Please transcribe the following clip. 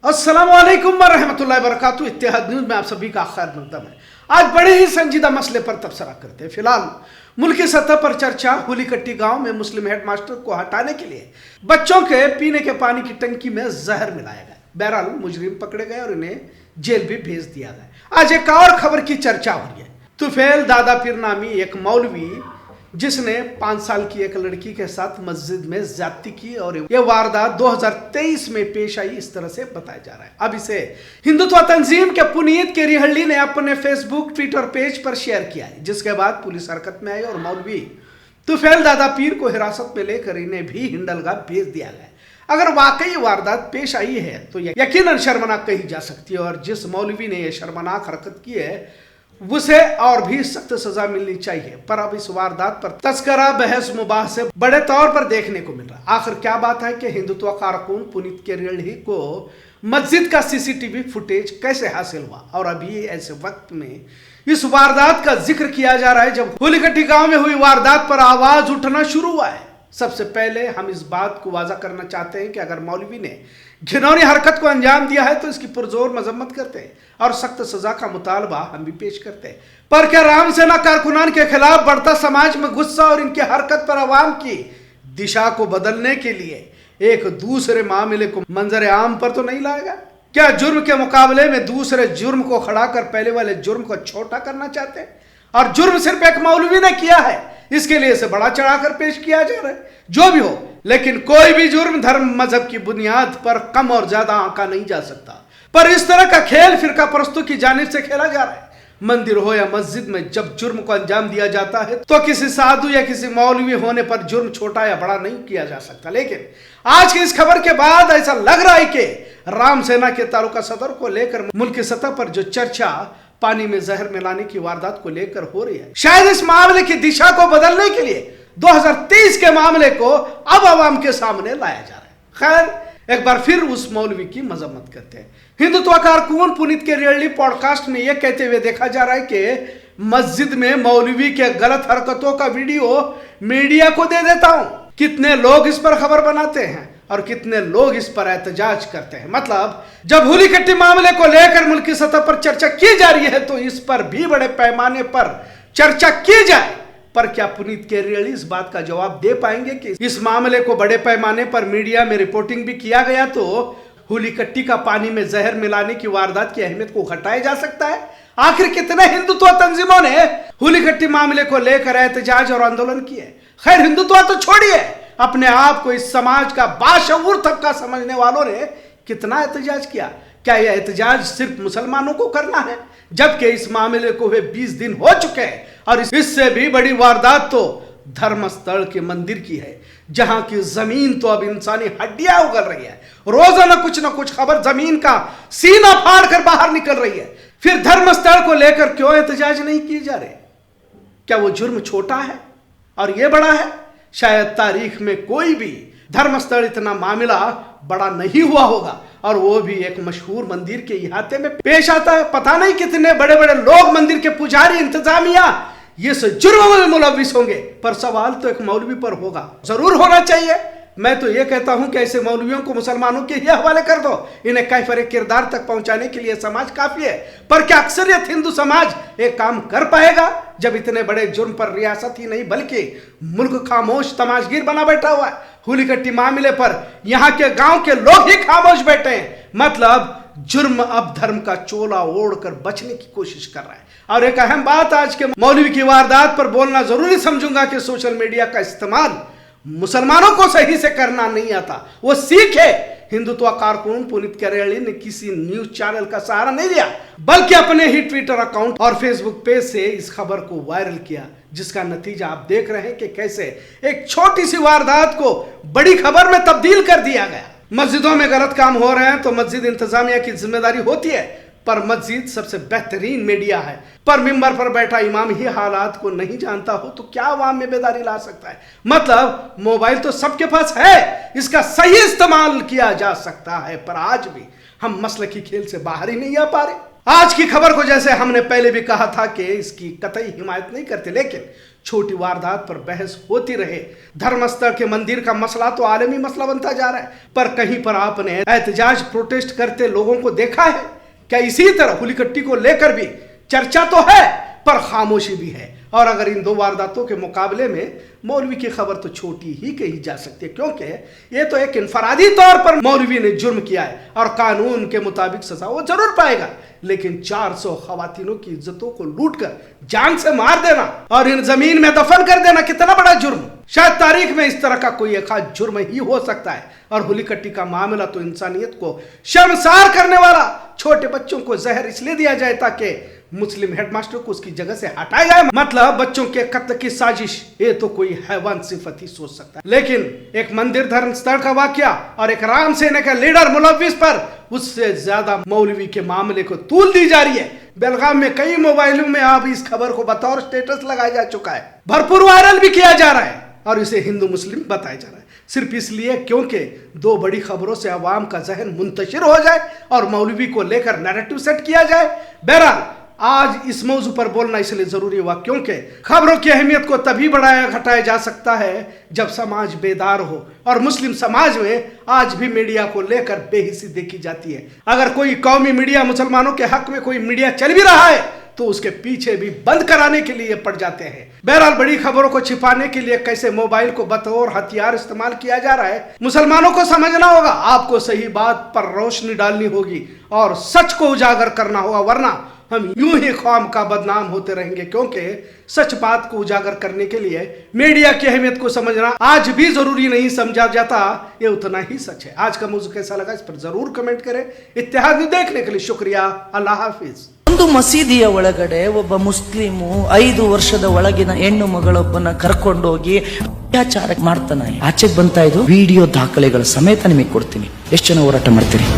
अस्सलाम वालेकुम वरहमतुल्लाहि वबरकातुहू। इत्तेहाद न्यूज़ में आप सभी का खैर मकदम है। आज बड़े ही संजीदा मसले पर तबसरा करते हैं। फिलहाल मुल्की सतह पर चर्चा हुलीकट्टी गांव में मुस्लिम हेडमास्टर को हटाने के लिए बच्चों के पीने के पानी की टंकी में जहर मिलाया गया। बहरहाल मुजरिम पकड़े गए और इन्हें जेल भी भेज दिया गया। आज एक और खबर की चर्चा हो रही है। तुफैल दादा पीर नामी एक मौलवी जिसने 5 साल की एक लड़की के साथ मस्जिद में ज्यादती की और यह वारदात 2023 में पेश आई, इस तरह से बताया जा रहा है। अब इसे हिंदुत्व तंजीम के पुनीत केरीहल्ली ने अपने फेसबुक ट्विटर पेज पर शेयर किया है, जिसके बाद पुलिस हरकत में आई और मौलवी तुफैल दादा पीर को हिरासत में लेकर इन्हें भी हिंडलगा भेज दिया गया। अगर वाकई वारदात पेश आई है तो यकीनन शर्मनाक कही जा सकती है और जिस मौलवी ने यह शर्मनाक हरकत की है उसे और भी सख्त सजा मिलनी चाहिए। पर अब इस वारदात पर तस्करा बहस मुबाह से बड़े तौर पर देखने को मिल रहा है। आखिर क्या बात है कि हिंदुत्व कारकुन पुनीत केरीहल्ली को मस्जिद का सीसीटीवी फुटेज कैसे हासिल हुआ और अभी ऐसे वक्त में इस वारदात का जिक्र किया जा रहा है जब हुलीकट्टी गांव में हुई वारदात पर आवाज उठना शुरू हुआ है। सबसे पहले हम इस बात को वाजा करना चाहते हैं कि अगर मौलवी ने घिनौनी हरकत को अंजाम दिया है तो इसकी पुरजोर मजम्मत करते हैं और सख्त सजा का मुतालबा हम भी पेश करते हैं। पर क्या राम सेना कारकुनान के खिलाफ बढ़ता समाज में गुस्सा और इनकी हरकत पर अवाम की दिशा को बदलने के लिए एक दूसरे मामले को मंजर आम पर तो नहीं लाएगा? क्या जुर्म के मुकाबले में दूसरे जुर्म को खड़ा कर पहले वाले जुर्म को छोटा करना चाहते हैं? और जुर्म सिर्फ एक मौलवी ने किया है, इसके लिए इसे बड़ा चढ़ाकर पेश किया जा रहा है। जो भी हो, लेकिन कोई भी जुर्म धर्म मजहब की बुनियाद पर कम और ज्यादा आंका नहीं जा सकता। पर इस तरह का खेल फिरका परस्तों की जानिब से खेला जा रहा है। मंदिर हो या मस्जिद में जब जुर्म को अंजाम दिया जाता है तो किसी साधु या किसी मौलवी होने पर जुर्म छोटा या बड़ा नहीं किया जा सकता। लेकिन आज की इस खबर के बाद ऐसा लग रहा है कि राम सेना के तालुका सदर को लेकर मुल्क की सतह पर जो चर्चा पानी में जहर मिलाने की वारदात को लेकर हो रही है, शायद इस मामले की दिशा को बदलने के लिए 2023 के मामले को अब आवाम के सामने लाया जा रहा है। खैर, एक बार फिर उस मौलवी की मजम्मत करते हैं। हिंदुत्व कारकुन पुनीत केरीहल्ली पॉडकास्ट में यह कहते हुए देखा जा रहा है कि मस्जिद में मौलवी के गलत हरकतों का वीडियो मीडिया को दे देता हूं। कितने लोग इस पर खबर बनाते हैं और कितने लोग इस पर एहतजाज करते हैं। मतलब जब हुलीकट्टी मामले को लेकर मुल्क की सतह पर चर्चा की जा रही है तो इस पर भी बड़े पैमाने पर चर्चा की जाए। पर क्या पुनीत केरीहल्ली इस बात का जवाब दे पाएंगे कि इस मामले को बड़े पैमाने पर मीडिया में रिपोर्टिंग भी किया गया तो हुलीकट्टी का पानी में जहर मिलाने की वारदात की अहमियत को घटाया जा सकता है? आखिर कितने हिंदुत्व तंजीमों ने हुलीकट्टी मामले को लेकर एहतजाज और आंदोलन किए? खैर, हिंदुत्व तो छोड़िए, अपने आप को इस समाज का बाशऊर तबका समझने वालों ने कितना एहतजाज किया? क्या यह एहतजाज सिर्फ मुसलमानों को करना है? जबकि इस मामले को हुए 20 दिन हो चुके हैं और इससे भी बड़ी वारदात तो धर्मस्थल के मंदिर की है, जहां की जमीन तो अब इंसानी हड्डियां उगल रही है। रोजाना कुछ ना कुछ खबर जमीन का सीना फाड़ कर बाहर निकल रही है। फिर धर्मस्थल को लेकर क्यों एहतजाज नहीं किए जा रहे? क्या वो जुर्म छोटा है और ये बड़ा है? शायद तारीख में कोई भी धर्मस्थल इतना मामला बड़ा नहीं हुआ होगा और वो भी एक मशहूर मंदिर के इहाते में पेश आता है। पता नहीं कितने बड़े बड़े लोग, मंदिर के पुजारी, इंतजामिया ये जुर्म में मुलविस होंगे, पर सवाल तो एक मौलवी पर होगा, जरूर होना चाहिए। मैं तो ये कहता हूं कि ऐसे मौलवियों को मुसलमानों के ही हवाले कर दो। इन्हें कैफरे किरदार तक पहुंचाने के लिए समाज काफी है। पर क्या अक्सरियत हिंदू समाज एक काम कर पाएगा जब इतने बड़े जुर्म पर रियासत ही नहीं बल्कि मुल्क खामोश तमाशगीर बना बैठा हुआ है? हुलीकट्टी मामले पर यहाँ के गांव के लोग ही खामोश बैठे हैं। मतलब जुर्म अब धर्म का चोला ओढ़कर बचने की कोशिश कर रहा है। और एक अहम बात आज के मौलवी की वारदात पर बोलना जरूरी समझूंगा कि सोशल मीडिया का इस्तेमाल मुसलमानों को सही से करना नहीं आता, वो सीखे। हिंदुत्व कारकुन पुनीत केरीहल्ली ने किसी न्यूज चैनल का सहारा नहीं लिया, बल्कि अपने ही ट्विटर अकाउंट और फेसबुक पेज से इस खबर को वायरल किया, जिसका नतीजा आप देख रहे हैं कि कैसे एक छोटी सी वारदात को बड़ी खबर में तब्दील कर दिया गया। मस्जिदों में गलत काम हो रहे हैं तो मस्जिद इंतजामिया की जिम्मेदारी होती है, पर मस्जिद सबसे बेहतरीन मीडिया है। पर मिंबर पर बैठा इमाम ही हालात को नहीं जानता हो तो क्या अवाम में बेदारी ला सकता है? मतलब मोबाइल तो सबके पास है, इसका सही इस्तेमाल किया जा सकता है। पर आज भी हम मसले की खेल से बाहर ही नहीं आ पा रहे। आज की खबर को जैसे हमने पहले भी कहा था कि इसकी कतई हिमायत नहीं करते, लेकिन छोटी वारदात पर बहस होती रहे। धर्मस्थल के मंदिर का मसला तो आलमी मसला बनता जा रहा है, पर कहीं पर आपने एहतजाज प्रोटेस्ट करते लोगों को देखा है क्या? इसी तरह हुलिकट्टी को लेकर भी चर्चा तो है पर खामोशी भी है। और अगर इन दो वारदातों के मुकाबले में मौलवी की खबर तो छोटी ही कही जा सकती है, क्योंकि ये तो एक इनफरादी तौर पर मौलवी ने जुर्म किया है और कानून के मुताबिक सजा वो जरूर पाएगा, लेकिन 400 खवातीनों की इज्जतों को लूटकर जान से मार देना और इन जमीन में दफन कर देना कितना बड़ा जुर्म। शायद तारीख में इस तरह का कोई एक आध जुर्म ही हो सकता है। और हुलिकट्टी का मामला तो इंसानियत को शर्मसार करने वाला। छोटे बच्चों को जहर इसलिए दिया जाए ताकि मुस्लिम हेडमास्टर को उसकी जगह से हटाया जाए, मतलब बच्चों के कत्ल की साजिश। ये तो कोई हैवान सिफत ही सोच सकता है, लेकिन एक मंदिर धर्म स्थल का वाकया और एक राम सेना का लीडर मुलव्विस पर उससे ज्यादा मौलवी के मामले को तूल दी जा रही है। बेलगाम में कई मोबाइलों में अब इस खबर को बतौर स्टेटस लगाया जा चुका है, भरपूर वायरल भी किया जा रहा है और इसे हिंदू मुस्लिम बताया जा रहा है, सिर्फ इसलिए क्योंकि दो बड़ी खबरों से अवाम का जहन मुंतशिर हो जाए और मौलवी को लेकर नैरेटिव सेट किया जाए। बहरहाल आज इस मौजू पर बोलना इसलिए जरूरी हुआ क्योंकि खबरों की अहमियत को तभी बढ़ाया घटाया जा सकता है जब समाज बेदार हो, और मुस्लिम समाज में आज भी मीडिया को लेकर बेहिसी देखी जाती है। अगर कोई कौमी मीडिया मुसलमानों के हक में कोई मीडिया चल भी रहा है तो उसके पीछे भी बंद कराने के लिए पड़ जाते हैं। बहरहाल बड़ी खबरों को छिपाने के लिए कैसे मोबाइल को बतौर हथियार इस्तेमाल किया जा रहा है, मुसलमानों को समझना होगा। आपको सही बात पर रोशनी डालनी होगी और सच को उजागर करना होगा, वरना हम यूं ही कौम का बदनाम होते रहेंगे। क्योंकि सच बात को उजागर करने के लिए मीडिया की अहमियत को समझना आज भी जरूरी नहीं समझा जाता, ये उतना ही सच है। आज का मौजू कैसा लगा इस पर जरूर कमेंट करें। इत्तेहाद न्यूज़ देखने के लिए शुक्रिया। अल्लाह हाफिज। ಒಂದು ಮಸೀದಿಯ ಒಳಗಡೆ ಒಬ್ಬ ಮುಸ್ಲಿಮು 5 ವರ್ಷದ ಒಳಗಿನ ಹೆಣ್ಣು ಮಗಳೊಬ್ಬನ ಕರ್ಕೊಂಡೋಗಿ ಅತ್ಯಾಚಾರ ಮಾಡ್ತಾನೆ. ಆಚೆಗೆ ಬಂತಾ ಇದು ವಿಡಿಯೋ ದಾಖಲೆಗಳ ಸಮೇತ ನಿಮಗೆ ಕೊಡ್ತೀನಿ. ಎಷ್ಟು ಜನ ಹೋರಾಟ ಮಾಡ್ತೀರಿ?